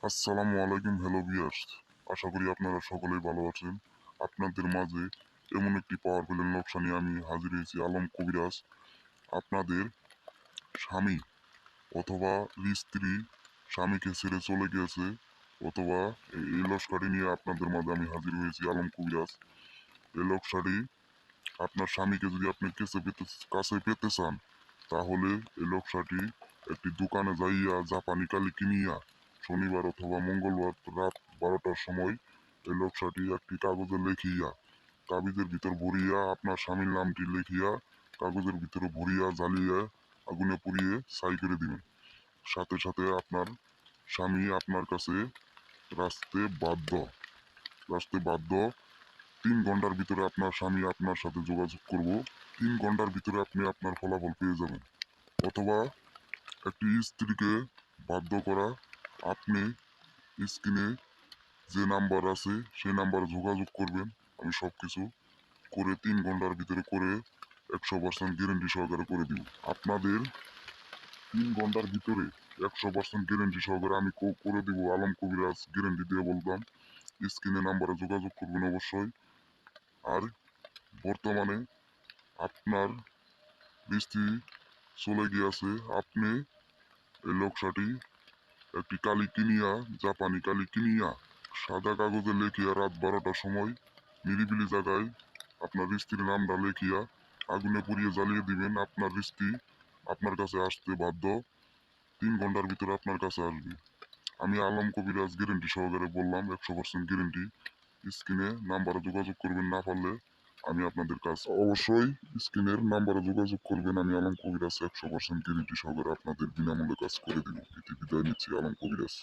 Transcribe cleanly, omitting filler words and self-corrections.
আসসালামু আলাইকুম, hello viewers. আশা করি আপনারা সকলেই ভালো আছেন। আপনাদের মাঝে এমন একটি পাওয়ারফুল নকশা নিয়ে আমি হাজির হয়েছি, আলম কবিরাজ। আপনাদের স্বামী অথবা স্ত্রী স্বামীকে ছেড়ে চলে গিয়েছে, অথবা এই নকশাটি নিয়ে আপনাদের মাঝে আমি হাজির হয়েছি, আলম কবিরাজ। এই নকশাটি আপনার স্বামীকে যদি আপনি কাছে পেতে চান, তাহলে এই নকশাটি একটি দোকানে যাইয়া জাপানি কালি কিনিয়া শনিবার অথবা মঙ্গলবার রাত 12টার সময় এই নকশাটি একটি কাগজে লিখিয়া কাগজের ভিতর ভরিয়া আপনার স্বামীর নামটি লিখিয়া কাগজের ভিতরে ভরিয়া জ্বালিয়ে আগুনে পুড়িয়ে ছাই করে দিবেন। সাথে সাথে আপনার স্বামী আপনার কাছে রাস্তে বাধ্য। 3 ঘন্টার ভিতরে আপনার স্বামী আপনার সাথে যোগাযোগ করব। 3 ঘন্টার ভিতরে আপনি আপনার ফলাফল পেয়ে যাবেন। অথবা একটি স্ত্রীকে বাধ্য করা, আপনি স্ক্রিনে যে নাম্বার আছে সেই নাম্বারে যোগাযোগ করবেন। আমি সব কিছু করে 3 ঘন্টার ভিতরে করে 100% গ্যারেন্টি সহকারে করে দিব আপনাদের। 3 ঘন্টার ভিতরে 100% গ্যারেন্টি সহকারে আমি করে দিব, আলম কবিরাজ গ্যারেন্টি দিয়ে বলতাম। স্ক্রিনে নাম্বারে যোগাযোগ করবেন অবশ্যই। আর বর্তমানে আপনার স্ত্রী চলে গিয়েছে, আপনি এই নকশাটি একটি কালি কিনিয়া জাপানি কালি কিনিয়া সাদা কাগজে লেখিয়া রাত 12টার সময় নিরিবিলি জায়গায় আপনার স্ত্রীর নামটা লেখিয়া আগুনে পুড়িয়ে জ্বালিয়ে দিবেন। আপনার স্ত্রী আপনার কাছে আসতে বাধ্য। 3 ঘন্টার ভিতরে আপনার কাছে আসবে। আমি আলম কবিরাজ গ্যারেন্টি সহকারে বললাম, 100% গ্যারেন্টি। স্ক্রিনে নাম্বারে যোগাযোগ করবেন, না পারলে আমি আপনাদের কাজ অবশ্যই স্ক্রিনের নাম্বারে যোগাযোগ করবেন। আমি আলম কবিরাজ 100% গ্যারেন্টি সহকারে আপনাদের বিনামূল্যে কাজ করে দিব। বিদায় নিচ্ছি, আলম কবিরাজ।